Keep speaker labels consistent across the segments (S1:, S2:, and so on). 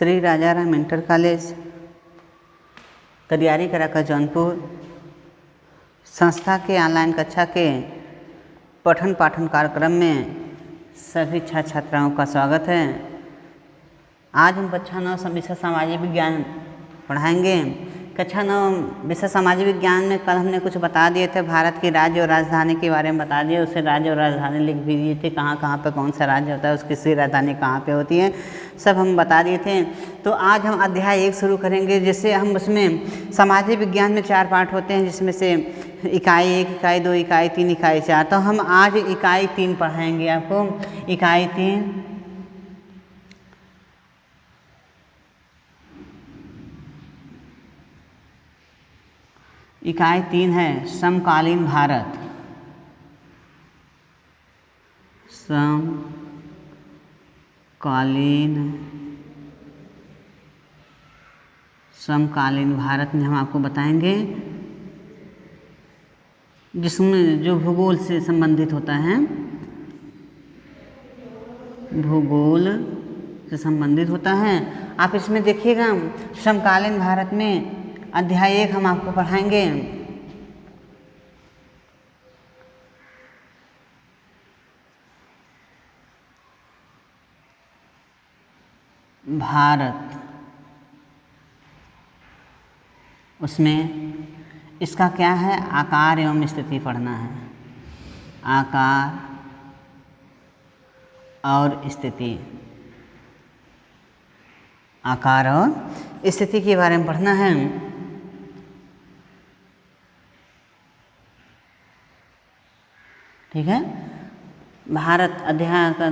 S1: श्री राजा Ram inter college करियारी कराका Jaunpur संस्था के online कक्षा के पठन पाठन कार्यक्रम में सभी छात्र छात्राओं का स्वागत है। आज हम कक्षा 9 विषय सामाजिक विज्ञान पढ़ाएंगे। कक्षा 9 विषय सामाजिक विज्ञान में कल हमने कुछ बता दिए थे, भारत की राज्य और राजधानी के बारे में बता दिए। उसे राज्य और राजधानी लिख भी दिए थे, कहाँ कहाँ पे कौन सा राज्य होता है, उसकी सी राजधानी कहाँ पे होती है, सब हम बता दिए थे। तो आज हम अध्याय 1 शुरू करेंगे, जिससे हम उसमें सामाजिक विज्ञान में 4 पाठ होते हैं, जिसमें से इकाई 1, इकाई 2, इकाई 3, इकाई 4। तो हम आज इकाई 3 पढ़ाएंगे आपको। इकाई 3 इकाई 3 है समकालीन भारत। समकालीन भारत में हम आपको बताएंगे, जिसमें जो भूगोल से संबंधित होता है, भूगोल से संबंधित होता है। आप इसमें देखिएगा समकालीन भारत में अध्याय 1 हम आपको पढ़ाएंगे। भारत, उसमें इसका क्या है, आकार एवं स्थिति पढ़ना है। आकार और स्थिति, आकार और स्थिति के बारे में पढ़ना है। ठीक है। भारत अध्याय का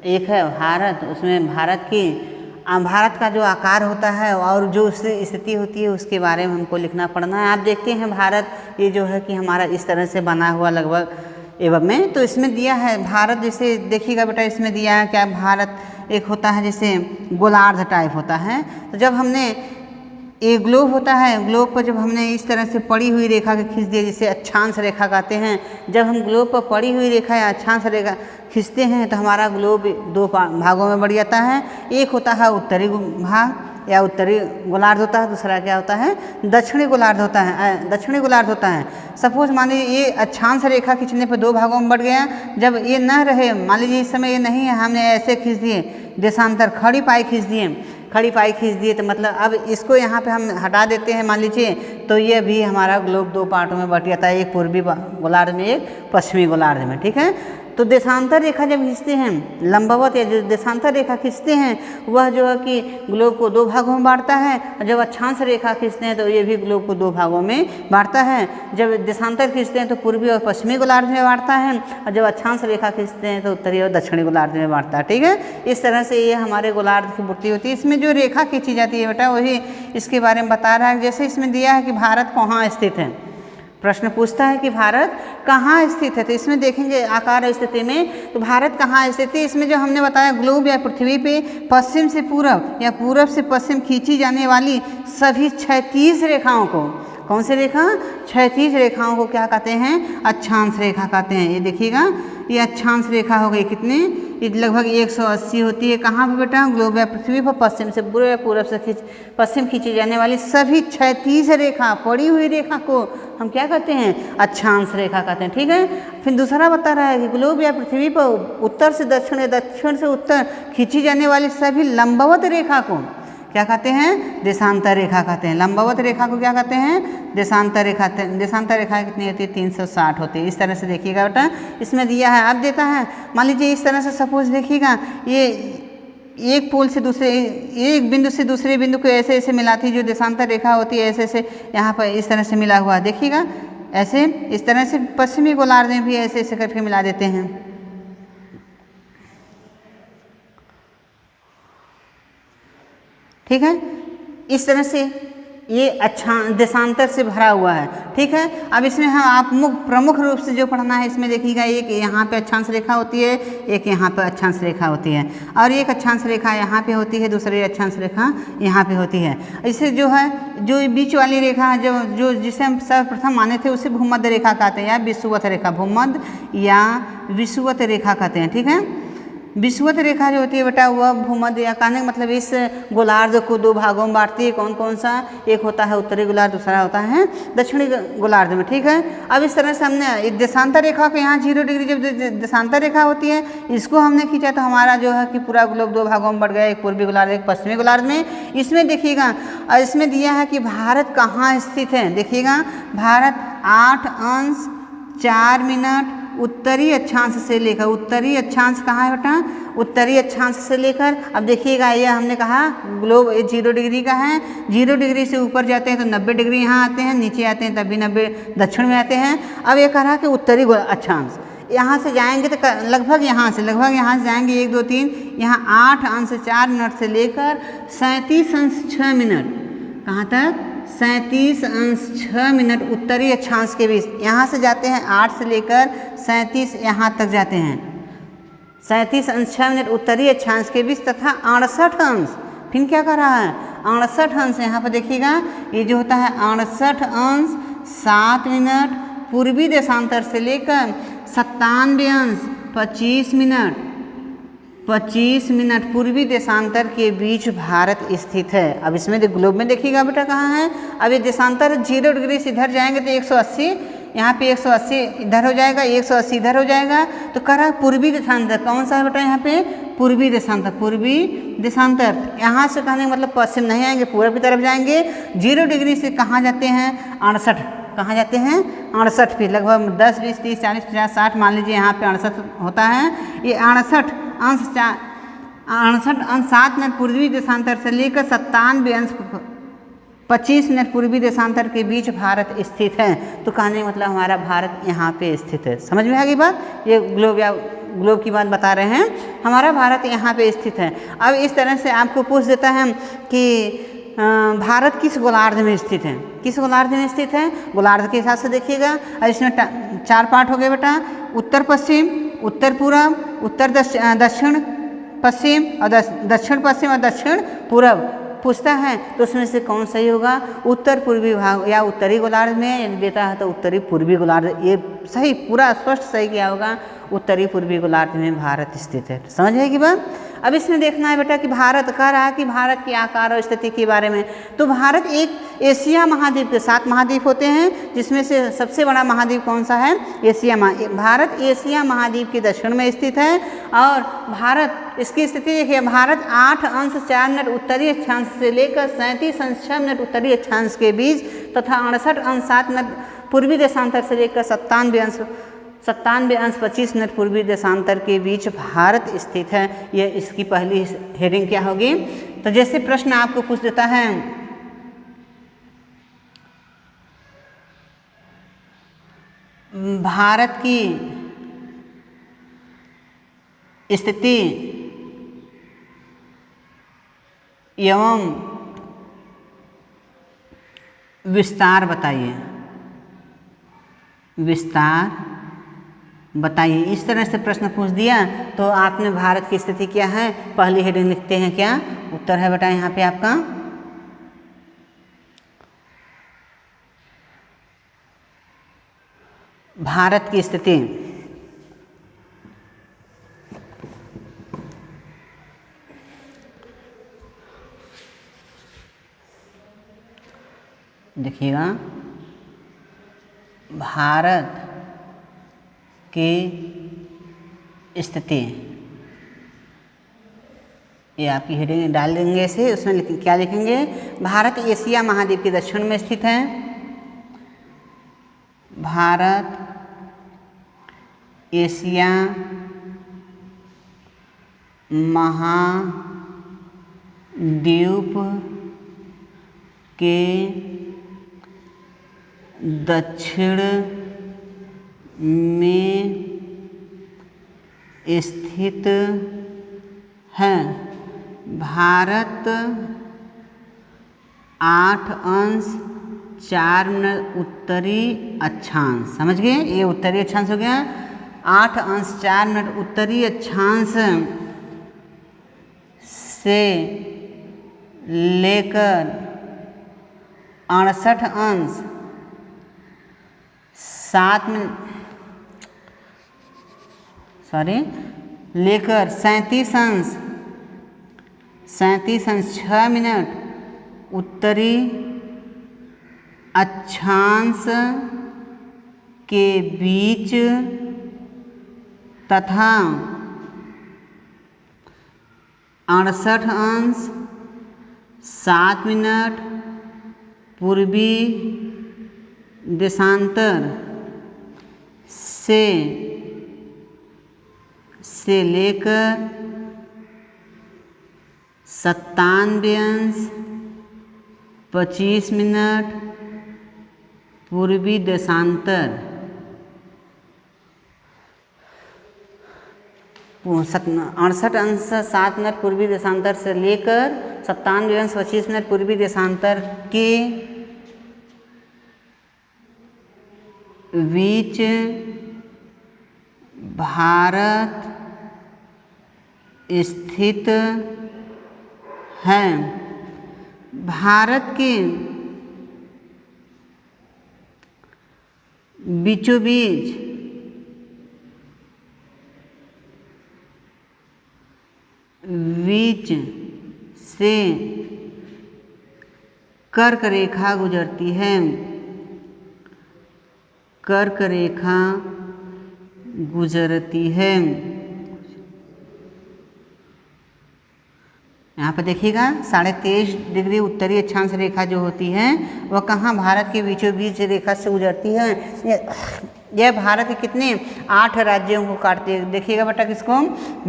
S1: 1 है भारत। उसमें भारत का जो आकार होता है और जो उसकी स्थिति होती है, उसके बारे में हमको लिखना पड़ना है। आप देखते हैं भारत ये जो है कि हमारा इस तरह से बना हुआ लगभग एवं में, तो इसमें दिया है भारत, जैसे देखिएगा बेटा, इसमें दिया है क्या, भारत एक होता है जैसे गोलार्ध टाइप होता है। तो जब हमने एक ग्लोब होता है, ग्लोब पर जब हमने इस तरह से पड़ी हुई रेखा के खींच दिया, जिसे अक्षांश रेखा कहते हैं। जब हम ग्लोब पर पड़ी हुई रेखा या अक्षांश रेखा खींचते हैं तो हमारा ग्लोब 2 भागों में बढ़ जाता है। एक होता है उत्तरी भाग या उत्तरी गोलार्ध होता है, दूसरा क्या होता है, दक्षिणी गोलार्ध होता है। दक्षिणी गोलार्ध होता है। सपोज मान लीजिए ये अक्षांश रेखा खींचने पर 2 भागों में बढ़ गया। जब ये न रहे, मान लीजिए इस समय ये नहीं है, हमने ऐसे खींच दिए, देशांतर खड़ी पाई खींच दिए, तो मतलब अब इसको यहाँ पे हम हटा देते हैं मान लीजिए, तो ये भी हमारा ग्लोब 2 पार्टों में बट जाता है, एक पूर्वी गोलार्ध में, एक पश्चिमी गोलार्ध में। ठीक है। तो देशांतर रेखा जब खींचते हैं, लंबवत या जो देशांतर रेखा खींचते हैं, वह जो है कि ग्लोब को 2 भागों में बांटता है। और जब अक्षांश रेखा खींचते हैं तो ये भी ग्लोब को 2 भागों में बांटता है। जब देशांतर खींचते हैं तो पूर्वी और पश्चिमी गोलार्ध में बांटता है, और जब अक्षांश रेखा खींचते हैं तो उत्तरी और दक्षिणी गोलार्ध में बांटता है। ठीक है। इस तरह से ये हमारे गोलार्ध की पूर्ति होती है। इसमें जो रेखा खींची जाती है बेटा, वही इसके बारे में बता रहा है। जैसे इसमें दिया है कि भारत कहाँ स्थित है, प्रश्न पूछता है कि भारत कहाँ स्थित है। तो इसमें देखेंगे आकार और स्थिति में, तो भारत कहाँ स्थित है, इसमें जो हमने बताया, ग्लोब या पृथ्वी पे पश्चिम से पूरब या पूरब से पश्चिम खींची जाने वाली सभी 36 रेखाओं को, कौन सी रेखा, 36 रेखाओं को क्या कहते हैं, अक्षांश रेखा कहते हैं। ये देखिएगा, ये अक्षांश रेखा हो गई कितनी, ये लगभग 180 होती है। कहाँ पे बेटा, ग्लोब या पृथ्वी पर पश्चिम से पूर्व या पूरब से पश्चिम खींची जाने वाली सभी 36 रेखा, पड़ी हुई रेखा को हम क्या कहते हैं, अक्षांश रेखा कहते हैं। ठीक है। फिर दूसरा बता रहा है कि ग्लोब या पृथ्वी पर उत्तर से दक्षिण या दक्षिण से उत्तर खींची जाने वाली सभी लंबवत रेखा को क्या कहते हैं, देशांतर रेखा कहते हैं। लंबवत रेखा को क्या कहते हैं, देशांतर रेखा। देशांतर रेखा कितनी होती है, 360 होती है। इस तरह से देखिएगा बेटा, इसमें दिया है, अब देता है, मान लीजिए इस तरह से सपोज देखिएगा, ये एक पोल से दूसरे, एक बिंदु से दूसरे बिंदु को ऐसे ऐसे मिलाती, जो देशांतर रेखा होती है, ऐसे ऐसे यहाँ पर इस तरह से मिला हुआ, देखिएगा ऐसे, इस तरह से पश्चिमी गोलार्ध में भी ऐसे ऐसे करके मिला देते हैं। ठीक है। इस तरह से ये अच्छा देशांतर से भरा हुआ है। ठीक है। अब इसमें हम आप प्रमुख रूप से जो पढ़ना है, इसमें देखिएगा, एक यहाँ पे अक्षांश रेखा होती है, एक यहाँ पे अक्षांश रेखा होती है, और एक अक्षांश रेखा यहाँ पे होती है, दूसरी अक्षांश रेखा यहाँ पे होती है। इससे जो है, जो बीच वाली रेखा जो जिसे हम सर्वप्रथम माने थे, उसे भूमध्य रेखा कहते हैं या विषुवत रेखा, भूमध्य या विषुवत रेखा कहते हैं। ठीक है। विषुवत रेखा जो होती है बेटा वह भूमध्य या कहने का मतलब इस गोलार्ध को दो भागों में बांटती है। कौन कौन सा? एक होता है उत्तरी गोलार्ध, दूसरा होता है दक्षिणी गोलार्ध में। ठीक है, अब इस तरह से हमने एक देशांतर रेखा को यहाँ 0 डिग्री जब देशांतर रेखा होती है इसको हमने खींचा तो हमारा जो है कि पूरा ग्लोब दो भागों में बढ़ गया, एक पूर्वी गोलार्ध एक पश्चिमी गोलार्ध में। इसमें देखिएगा इसमें दिया है कि भारत कहाँ स्थित है। देखिएगा भारत 8 अंश 4 मिनट उत्तरी अक्षांश से लेकर, उत्तरी अक्षांश कहाँ है बेटा? उत्तरी अक्षांश से लेकर, अब देखिएगा ये हमने कहा ग्लोब 0 डिग्री का है। 0 डिग्री से ऊपर जाते हैं तो 90 डिग्री यहाँ आते हैं, नीचे आते हैं तब भी 90 दक्षिण में आते हैं। अब ये कह रहा है कि उत्तरी अक्षांश, यहाँ से जाएंगे तो लगभग यहाँ से जाएंगे 1 2 3 यहाँ 8 अंश 4 मिनट से लेकर 37 अंश 6 मिनट, कहाँ तक? 37 अंश 6 मिनट उत्तरी अक्षांश के बीच। यहाँ से जाते हैं 8 से लेकर 37 यहाँ तक जाते हैं, 37 अंश 6 मिनट उत्तरी अक्षांश के बीच तथा 68 अंश, फिर क्या कर रहा है? 68 अंश, यहाँ पर देखिएगा ये जो होता है 68 अंश 7 मिनट पूर्वी देशांतर से लेकर 97 अंश 25 मिनट पूर्वी देशांतर के बीच भारत स्थित है। अब इसमें ग्लोब में देखिएगा बेटा कहाँ है? अब ये देशांतर 0 डिग्री से इधर जाएंगे तो 180, यहाँ पे 180 इधर हो जाएगा, 180 इधर हो जाएगा, तो कह रहा है पूर्वी देशांतर। कौन सा है बेटा यहाँ पे? पूर्वी देशांतर। पूर्वी देशांतर यहाँ से कहने का मतलब पश्चिम नहीं आएंगे, पूर्व की तरफ जाएंगे। 0 डिग्री से कहाँ जाते हैं? 68, कहाँ जाते हैं? 68 पे, लगभग 10 20 30 40 50 60 मान लीजिए यहाँ पे 68 होता है। ये 68 अंश 7 मिनट पूर्वी देशांतर से लेकर 97 अंश 25 मिनट पूर्वी देशांतर के बीच भारत स्थित है। तो कहने का मतलब हमारा भारत यहाँ पे स्थित है। समझ में आ गई बात? ये ग्लोब की बात बता रहे हैं, हमारा भारत यहाँ पे स्थित है। अब इस तरह से आपको पूछ देता है कि भारत किस गोलार्ध में स्थित है? किस गोलार्ध में स्थित है? गोलार्ध के हिसाब से देखिएगा, और इसमें 4 पार्ट हो गए बेटा, उत्तर पश्चिम, उत्तर पूर्व, उत्तर दक्षिण पश्चिम और दक्षिण पश्चिम और दक्षिण पूर्व पूछता है तो उसमें से कौन सही होगा? उत्तर पूर्वी भाग या उत्तरी गोलार्ध में यदि देता है तो उत्तरी पूर्वी गोलार्ध, ये सही पूरा स्पष्ट सही क्या होगा? उत्तरी पूर्वी गोलार्ध में भारत स्थित है। समझ है कि बात? अब इसमें देखना है बेटा कि भारत कह रहा है कि भारत की आकार और स्थिति के बारे में। तो भारत एक एशिया महाद्वीप के 7 महाद्वीप होते हैं, जिसमें से सबसे बड़ा महाद्वीप कौन सा है? एशिया भारत एशिया महाद्वीप के दक्षिण में स्थित है। और भारत इसकी स्थिति देखिए, भारत 8 अंश 4 मिनट उत्तरी अक्षांश से लेकर 37 अंश 6 मिनट उत्तरी अक्षांश के बीच तथा 68 अंश 7 मिनट पूर्वी देशांतर से लेकर 97 अंश 25 मिनट पूर्वी देशांतर के बीच भारत स्थित है। ये इसकी पहली हेडिंग क्या होगी? तो जैसे प्रश्न आपको पूछ देता है भारत की स्थिति एवं विस्तार बताइए, विस्तार बताइए। इस तरह से प्रश्न पूछ दिया तो आपने भारत की स्थिति क्या है पहली हेडिंग लिखते हैं क्या? उत्तर है बेटा यहाँ पे आपका भारत की स्थिति देखिएगा, भारत की स्थिति, ये आपकी हेडिंग डाल देंगे से, उसमें क्या लिखेंगे? भारत एशिया महाद्वीप के दक्षिण में स्थित है। भारत एशिया महाद्वीप के दक्षिण में स्थित है। भारत 8 अंश 4 मिनट उत्तरी अक्षांश, समझ गए? ये उत्तरी अक्षांश हो गया। 8 अंश 4 मिनट उत्तरी अक्षांश से लेकर 68 अंश 7 मिनट लेकर 37 अंश 6 मिनट उत्तरी अक्षांश के बीच तथा 68 अंश 7 मिनट पूर्वी देशांतर से लेकर 97 अंश 25 मिनट पूर्वी देशांतर 68 अंश 7 मिनट पूर्वी देशांतर से लेकर 97 अंश 25 मिनट पूर्वी देशांतर के बीच भारत स्थित है। भारत के बीचों बीच से कर्क रेखा गुजरती है। कर्क रेखा गुजरती है। यहाँ पर देखिएगा 23.5 डिग्री उत्तरी अक्षांश रेखा जो होती है वह कहाँ भारत के बीचों बीच रेखा से गुजरती है। यह भारत के कितने 8 राज्यों को काटती है। देखिएगा बेटा किसको,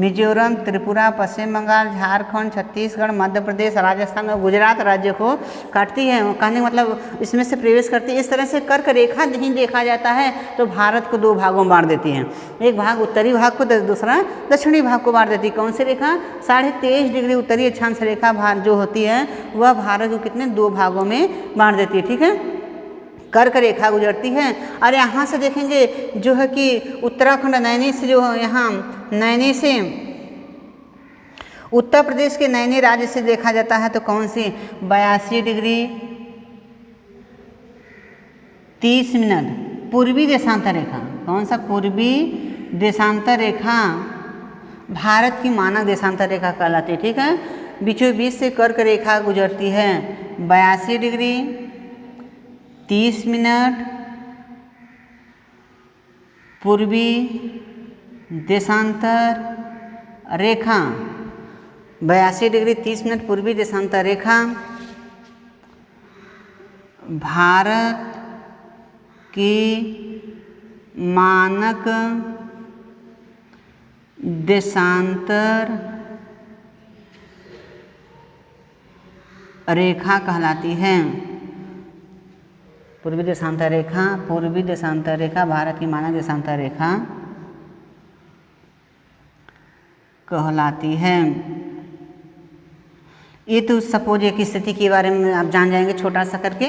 S1: मिजोरम, त्रिपुरा, पश्चिम बंगाल, झारखंड, छत्तीसगढ़, मध्य प्रदेश, राजस्थान और गुजरात राज्य को काटती है। कहने का मतलब इसमें से प्रवेश करती है। इस तरह से कर्क रेखा नहीं देखा जाता है तो भारत को 2 भागों में बांट देती है। एक भाग उत्तरी भाग को, दूसरा दक्षिणी भाग को बांट देती है। कौन सी रेखा, 23.5 डिग्री उत्तरी अक्षांश रेखा जो होती है वह भारत को कितने 2 भागों में बांट देती है। ठीक है, कर्क रेखा गुजरती है। और यहाँ से देखेंगे जो है कि उत्तराखंड नैनी से जो यहाँ नैनी से उत्तर प्रदेश के नैनी राज्य से देखा जाता है तो कौन सी 82 डिग्री 30 मिनट पूर्वी देशांतर रेखा। कौन सा पूर्वी देशांतर रेखा भारत की मानक देशांतर रेखा कहलाती है। ठीक है, बीचों बीच से कर्क रेखा गुजरती है। 82 डिग्री 30 मिनट पूर्वी देशांतर रेखा। 82 डिग्री 30 मिनट पूर्वी देशांतर रेखा भारत की मानक देशांतर रेखा कहलाती है। पूर्वी देशांतर रेखा भारत की मानक देशांतर रेखा कहलाती है। ये तो सपोज एक स्थिति के बारे में आप जान जाएंगे छोटा सा करके।